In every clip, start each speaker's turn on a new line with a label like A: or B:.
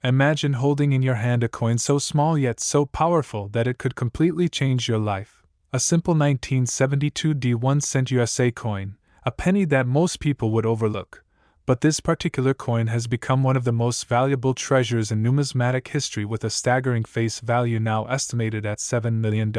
A: Imagine holding in your hand a coin so small yet so powerful that it could completely change your life. A simple 1972 D1 cent USA coin, a penny that most people would overlook. But this particular coin has become one of the most valuable treasures in numismatic history, with a staggering face value now estimated at $7 million.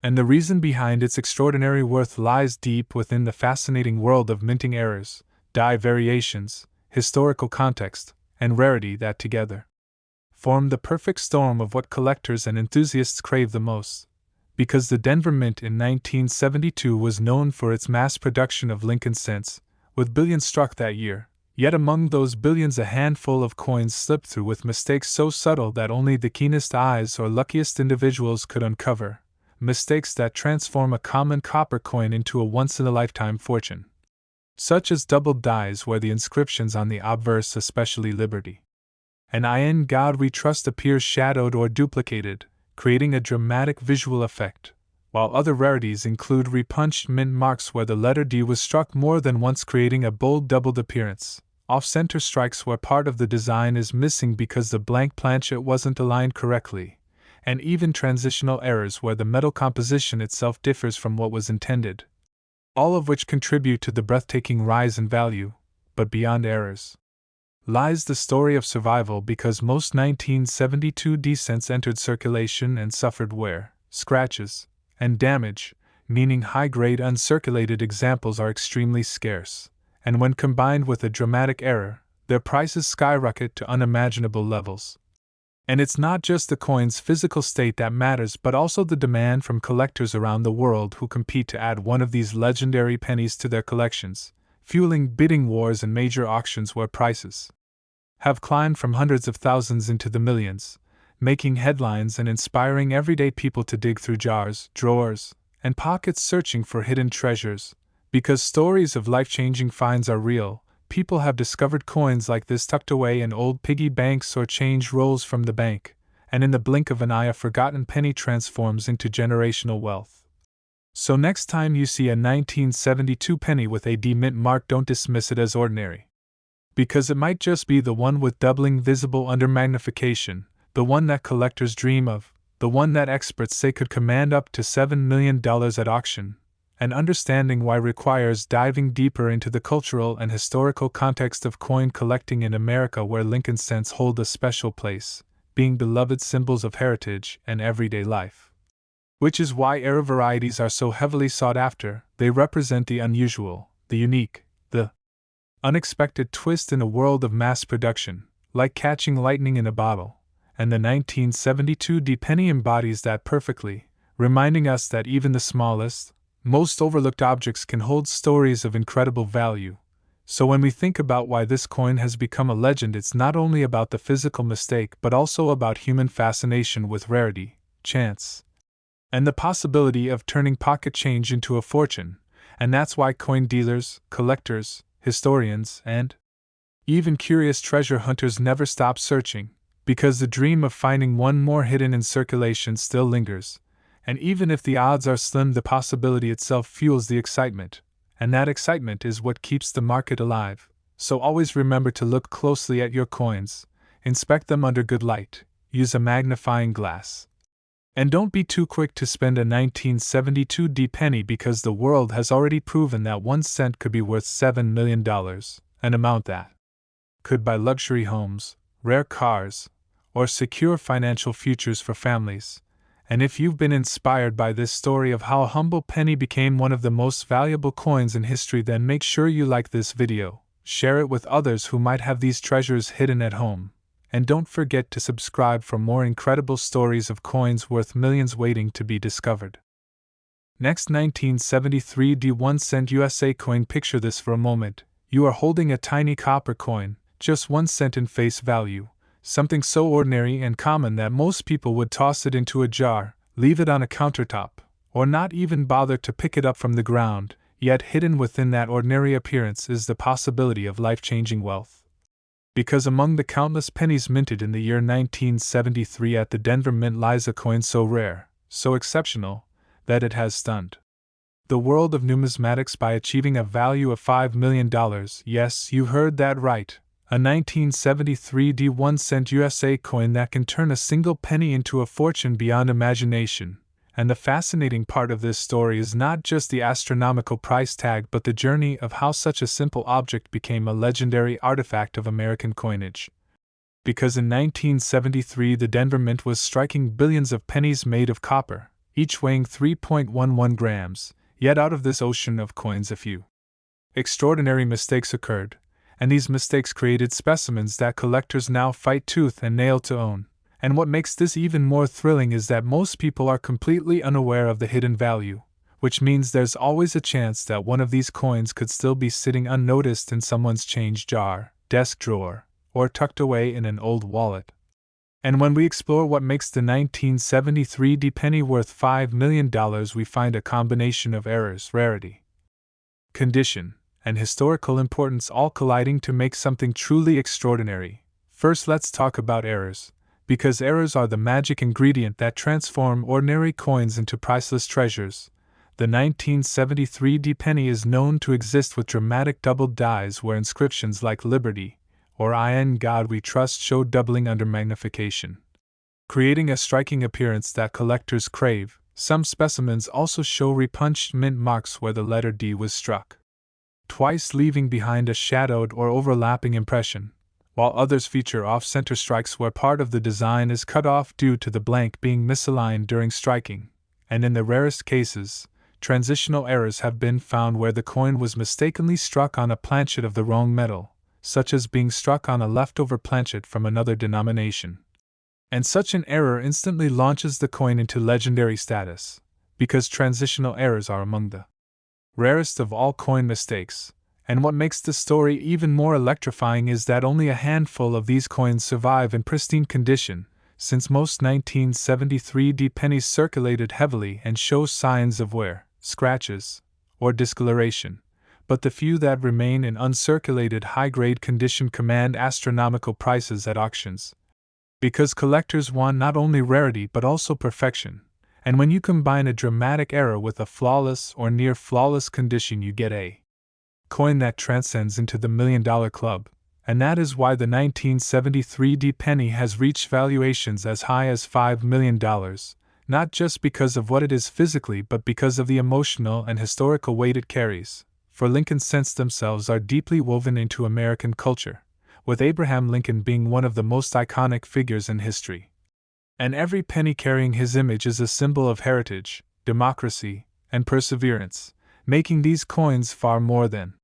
A: And the reason behind its extraordinary worth lies deep within the fascinating world of minting errors, die variations, historical context, and rarity that together form the perfect storm of what collectors and enthusiasts crave the most. Because the Denver Mint in 1972 was known for its mass production of Lincoln cents, with billions struck that year, yet among those billions a handful of coins slipped through with mistakes so subtle that only the keenest eyes or luckiest individuals could uncover, mistakes that transform a common copper coin into a once-in-a-lifetime fortune. Such as doubled dies where the inscriptions on the obverse, especially Liberty and in God We Trust, appear shadowed or duplicated, creating a dramatic visual effect, while other rarities include repunched mint marks where the letter D was struck more than once, creating a bold doubled appearance, off-center strikes where part of the design is missing because the blank planchet wasn't aligned correctly, and even transitional errors where the metal composition itself differs from what was intended. All of which contribute to the breathtaking rise in value, but beyond errors lies the story of survival, because most 1972 D-cents entered circulation and suffered wear, scratches, and damage, meaning high-grade uncirculated examples are extremely scarce, and when combined with a dramatic error, their prices skyrocket to unimaginable levels. And it's not just the coin's physical state that matters, but also the demand from collectors around the world who compete to add one of these legendary pennies to their collections, fueling bidding wars and major auctions where prices have climbed from hundreds of thousands into the millions, making headlines and inspiring everyday people to dig through jars, drawers, and pockets searching for hidden treasures. Because stories of life-changing finds are real, people have discovered coins like this tucked away in old piggy banks or change rolls from the bank, and in the blink of an eye a forgotten penny transforms into generational wealth. So next time you see a 1972 penny with a D mint mark, don't dismiss it as ordinary. Because it might just be the one with doubling visible under magnification, the one that collectors dream of, the one that experts say could command up to $7 million at auction. And understanding why requires diving deeper into the cultural and historical context of coin collecting in America, where Lincoln cents hold a special place, being beloved symbols of heritage and everyday life. Which is why error varieties are so heavily sought after. They represent the unusual, the unique, the unexpected twist in a world of mass production, like catching lightning in a bottle, and the 1972 D penny embodies that perfectly, reminding us that even the smallest, most overlooked objects can hold stories of incredible value. So when we think about why this coin has become a legend, it's not only about the physical mistake but also about human fascination with rarity, chance, and the possibility of turning pocket change into a fortune. And that's why coin dealers, collectors, historians, and even curious treasure hunters never stop searching, because the dream of finding one more hidden in circulation still lingers. And even if the odds are slim, the possibility itself fuels the excitement, and that excitement is what keeps the market alive. So always remember to look closely at your coins, inspect them under good light, use a magnifying glass. And don't be too quick to spend a 1972 D penny, because the world has already proven that 1 cent could be worth $7 million, an amount that could buy luxury homes, rare cars, or secure financial futures for families. And if you've been inspired by this story of how a humble penny became one of the most valuable coins in history, then make sure you like this video, share it with others who might have these treasures hidden at home, and don't forget to subscribe for more incredible stories of coins worth millions waiting to be discovered. Next, 1973 D1 cent USA coin. Picture this for a moment. You are holding a tiny copper coin, just 1 cent in face value. Something so ordinary and common that most people would toss it into a jar, leave it on a countertop, or not even bother to pick it up from the ground, yet hidden within that ordinary appearance is the possibility of life-changing wealth. Because among the countless pennies minted in the year 1973 at the Denver Mint lies a coin so rare, so exceptional, that it has stunned the world of numismatics by achieving a value of $5 million. Yes, you heard that right. a 1973 D1 USA coin that can turn a single penny into a fortune beyond imagination. And the fascinating part of this story is not just the astronomical price tag but the journey of how such a simple object became a legendary artifact of American coinage. Because in 1973 the Denver Mint was striking billions of pennies made of copper, each weighing 3.11 grams, yet out of this ocean of coins a few extraordinary mistakes occurred, and these mistakes created specimens that collectors now fight tooth and nail to own. And what makes this even more thrilling is that most people are completely unaware of the hidden value, which means there's always a chance that one of these coins could still be sitting unnoticed in someone's change jar, desk drawer, or tucked away in an old wallet. And when we explore what makes the 1973 D penny worth $5 million, we find a combination of errors, rarity, condition, and historical importance all colliding to make something truly extraordinary. First, let's talk about errors, because errors are the magic ingredient that transform ordinary coins into priceless treasures. The 1973 D penny is known to exist with dramatic doubled dies where inscriptions like Liberty or In God We Trust show doubling under magnification, creating a striking appearance that collectors crave. Some specimens also show repunched mint marks where the letter D was struck twice, leaving behind a shadowed or overlapping impression, while others feature off-center strikes where part of the design is cut off due to the blank being misaligned during striking, and in the rarest cases, transitional errors have been found where the coin was mistakenly struck on a planchet of the wrong metal, such as being struck on a leftover planchet from another denomination. And such an error instantly launches the coin into legendary status, because transitional errors are among the rarest of all coin mistakes. And what makes the story even more electrifying is that only a handful of these coins survive in pristine condition, since most 1973 D pennies circulated heavily and show signs of wear, scratches, or discoloration, but the few that remain in uncirculated high-grade condition command astronomical prices at auctions. Because collectors want not only rarity but also perfection, and when you combine a dramatic error with a flawless or near-flawless condition you get a coin that transcends into the $1 million club, and that is why the 1973 D penny has reached valuations as high as $5 million, not just because of what it is physically but because of the emotional and historical weight it carries, for Lincoln cents themselves are deeply woven into American culture, with Abraham Lincoln being one of the most iconic figures in history. And every penny carrying his image is a symbol of heritage, democracy, and perseverance, making these coins far more than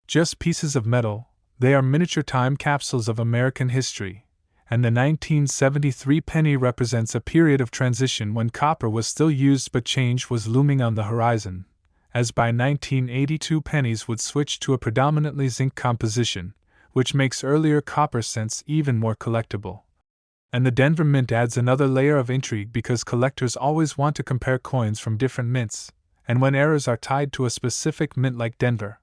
A: just pieces of metal. They are miniature time capsules of American history, and the 1973 penny represents a period of transition when copper was still used but change was looming on the horizon, as by 1982 pennies would switch to a predominantly zinc composition, which makes earlier copper cents even more collectible. And the Denver Mint adds another layer of intrigue because collectors always want to compare coins from different mints, and when errors are tied to a specific mint like Denver,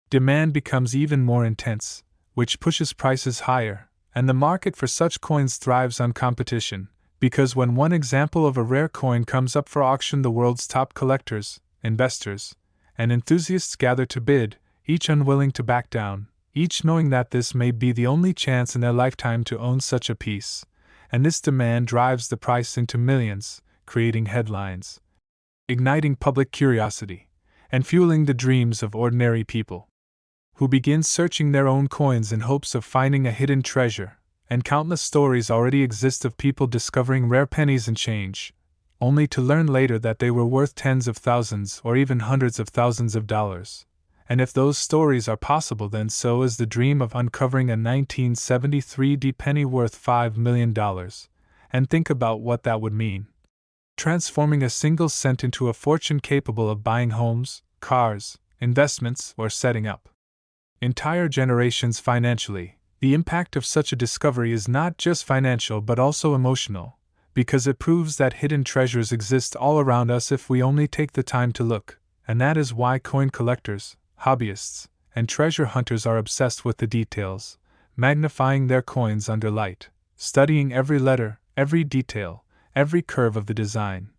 A: demand becomes even more intense, which pushes prices higher, and the market for such coins thrives on competition, because when one example of a rare coin comes up for auction, the world's top collectors, investors, and enthusiasts gather to bid, each unwilling to back down, each knowing that this may be the only chance in their lifetime to own such a piece, and this demand drives the price into millions, creating headlines, igniting public curiosity, and fueling the dreams of ordinary people, who begin searching their own coins in hopes of finding a hidden treasure. And countless stories already exist of people discovering rare pennies and change, only to learn later that they were worth tens of thousands or even hundreds of thousands of dollars. And if those stories are possible, then so is the dream of uncovering a 1973 D penny worth $5 million. And think about what that would mean. Transforming a single cent into a fortune capable of buying homes, cars, investments, or setting up entire generations financially. The impact of such a discovery is not just financial but also emotional, because it proves that hidden treasures exist all around us if we only take the time to look, and that is why coin collectors, hobbyists, and treasure hunters are obsessed with the details, magnifying their coins under light, studying every letter, every detail, every curve of the design,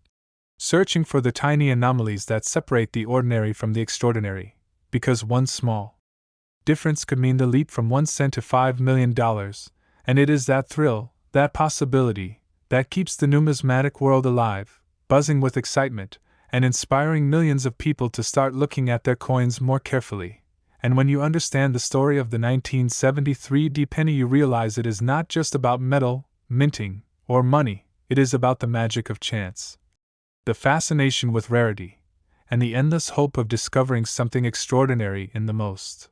A: searching for the tiny anomalies that separate the ordinary from the extraordinary, because one small difference could mean the leap from 1 cent to $5 million, and it is that thrill, that possibility, that keeps the numismatic world alive, buzzing with excitement, and inspiring millions of people to start looking at their coins more carefully. And when you understand the story of the 1973 penny, you realize it is not just about metal, minting, or money, it is about the magic of chance, the fascination with rarity, and the endless hope of discovering something extraordinary in the most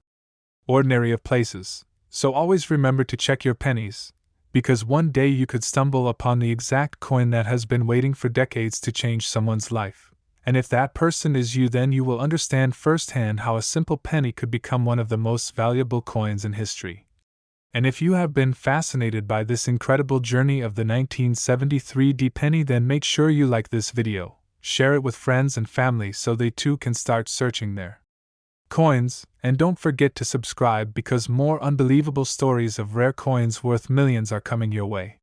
A: ordinary of places. So always remember to check your pennies, because one day you could stumble upon the exact coin that has been waiting for decades to change someone's life. And if that person is you, then you will understand firsthand how a simple penny could become one of the most valuable coins in history. And if you have been fascinated by this incredible journey of the 1973 penny, then make sure you like this video, share it with friends and family so they too can start searching their coins, and don't forget to subscribe because more unbelievable stories of rare coins worth millions are coming your way.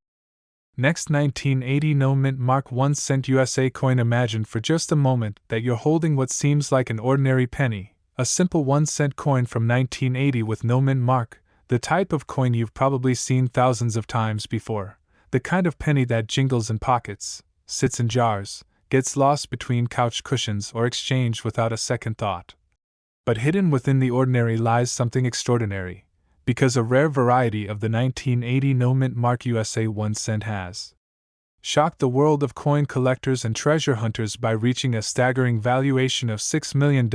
A: Next, 1980 no mint mark 1 cent USA coin. Imagine for just a moment that you're holding what seems like an ordinary penny, a simple 1 cent coin from 1980 with no mint mark, the type of coin you've probably seen thousands of times before, the kind of penny that jingles in pockets, sits in jars, gets lost between couch cushions, or exchanged without a second thought. But hidden within the ordinary lies something extraordinary, because a rare variety of the 1980 no mint mark USA 1 cent has shocked the world of coin collectors and treasure hunters by reaching a staggering valuation of $6 million.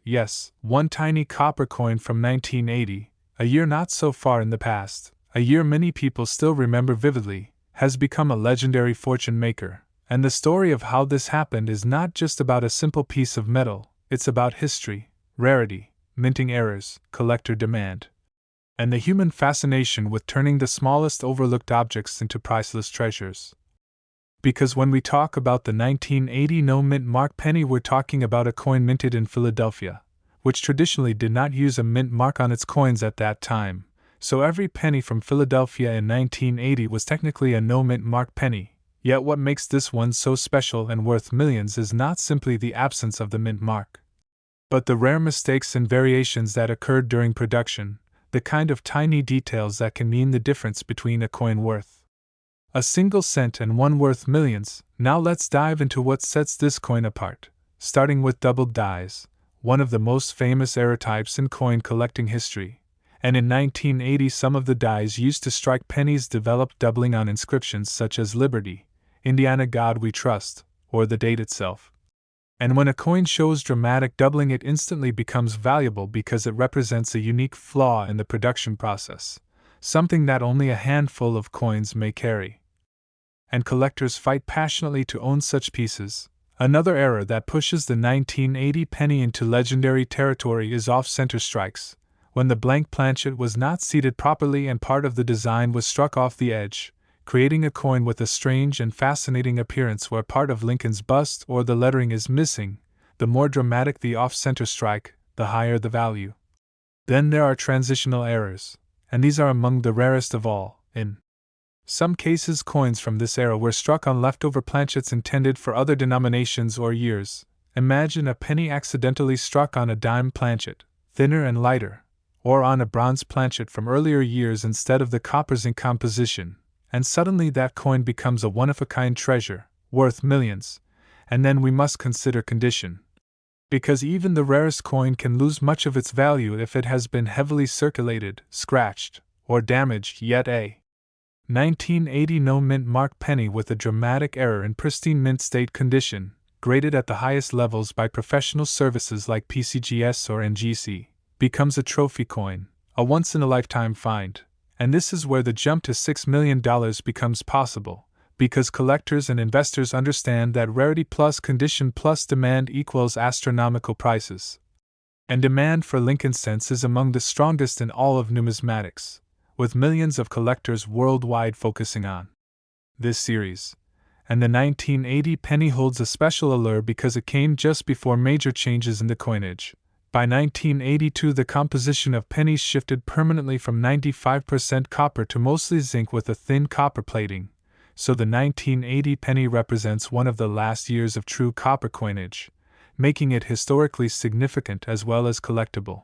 A: Yes, one tiny copper coin from 1980, a year not so far in the past, a year many people still remember vividly, has become a legendary fortune maker. And the story of how this happened is not just about a simple piece of metal, it's about history, rarity, minting errors, collector demand, and the human fascination with turning the smallest overlooked objects into priceless treasures. Because when we talk about the 1980 no mint mark penny, we're talking about a coin minted in Philadelphia, which traditionally did not use a mint mark on its coins at that time, so every penny from Philadelphia in 1980 was technically a no mint mark penny. Yet what makes this one so special and worth millions is not simply the absence of the mint mark, but the rare mistakes and variations that occurred during production, the kind of tiny details that can mean the difference between a coin worth a single cent and one worth millions. Now let's dive into what sets this coin apart, starting with doubled dies, one of the most famous error types in coin collecting history. And in 1980 some of the dies used to strike pennies developed doubling on inscriptions such as Liberty, Indiana God We Trust, or the date itself. And when a coin shows dramatic doubling, it instantly becomes valuable because it represents a unique flaw in the production process, something that only a handful of coins may carry. And collectors fight passionately to own such pieces. Another error that pushes the 1980 penny into legendary territory is off-center strikes, when the blank planchet was not seated properly and part of the design was struck off the edge, creating a coin with a strange and fascinating appearance where part of Lincoln's bust or the lettering is missing. The more dramatic the off-center strike, the higher the value. Then there are transitional errors, and these are among the rarest of all. In some cases, coins from this era were struck on leftover planchets intended for other denominations or years. Imagine a penny accidentally struck on a dime planchet, thinner and lighter, or on a bronze planchet from earlier years instead of the coppers in composition. And suddenly that coin becomes a one-of-a-kind treasure, worth millions. And then we must consider condition, because even the rarest coin can lose much of its value if it has been heavily circulated, scratched, or damaged. Yet a 1980 no mint mark penny with a dramatic error in pristine mint state condition, graded at the highest levels by professional services like PCGS or NGC, becomes a trophy coin, a once-in-a-lifetime find. And this is where the jump to $6 million becomes possible, because collectors and investors understand that rarity plus condition plus demand equals astronomical prices. And demand for Lincoln cents is among the strongest in all of numismatics, with millions of collectors worldwide focusing on this series. And the 1980 penny holds a special allure because it came just before major changes in the coinage. By 1982, the composition of pennies shifted permanently from 95% copper to mostly zinc with a thin copper plating, so the 1980 penny represents one of the last years of true copper coinage, making it historically significant as well as collectible.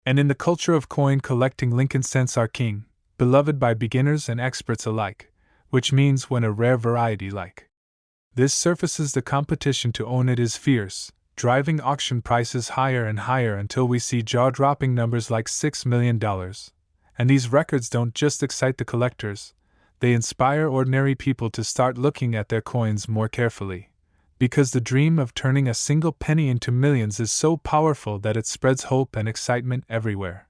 A: And in the culture of coin collecting, Lincoln cents are king, beloved by beginners and experts alike, which means when a rare variety like this surfaces, the competition to own it is fierce, driving auction prices higher and higher until we see jaw-dropping numbers like $6 million. And these records don't just excite the collectors, they inspire ordinary people to start looking at their coins more carefully. Because the dream of turning a single penny into millions is so powerful that it spreads hope and excitement everywhere.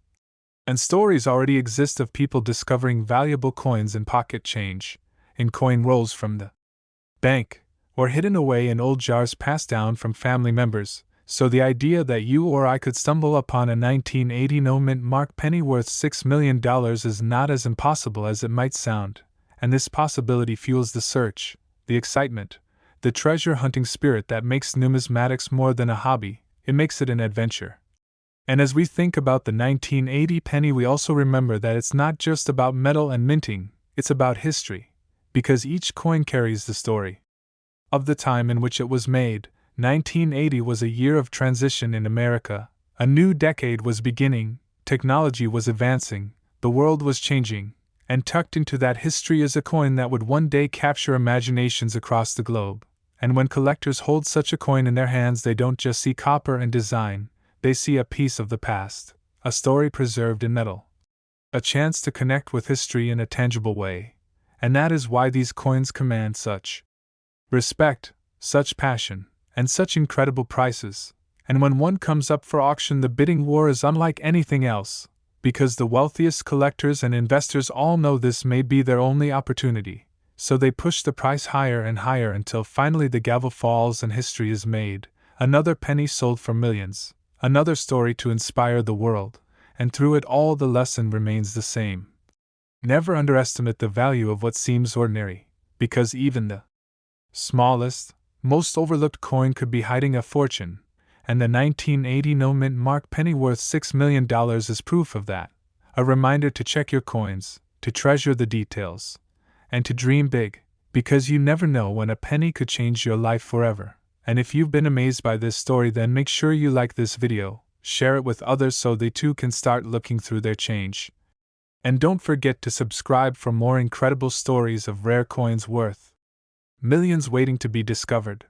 A: And stories already exist of people discovering valuable coins in pocket change, in coin rolls from the bank, or hidden away in old jars passed down from family members. So the idea that you or I could stumble upon a 1980 no-mint mark penny worth $6 million is not as impossible as it might sound, and this possibility fuels the search, the excitement, the treasure-hunting spirit that makes numismatics more than a hobby. It makes it an adventure. And as we think about the 1980 penny, we also remember that it's not just about metal and minting, it's about history, because each coin carries the story of the time in which it was made. 1980 was a year of transition in America. A new decade was beginning, technology was advancing, the world was changing, and tucked into that history is a coin that would one day capture imaginations across the globe. And when collectors hold such a coin in their hands, they don't just see copper and design, they see a piece of the past, a story preserved in metal, a chance to connect with history in a tangible way. And that is why these coins command such respect, such passion, and such incredible prices. And when one comes up for auction, the bidding war is unlike anything else, because the wealthiest collectors and investors all know this may be their only opportunity. So they push the price higher and higher until finally the gavel falls and history is made. Another penny sold for millions, another story to inspire the world, and through it all the lesson remains the same. Never underestimate the value of what seems ordinary, because even the smallest, most overlooked coin could be hiding a fortune, and the 1980 no-mint mark penny worth $6 million is proof of that. A reminder to check your coins, to treasure the details, and to dream big, because you never know when a penny could change your life forever. And if you've been amazed by this story, then make sure you like this video, share it with others so they too can start looking through their change. And don't forget to subscribe for more incredible stories of rare coins worth millions waiting to be discovered.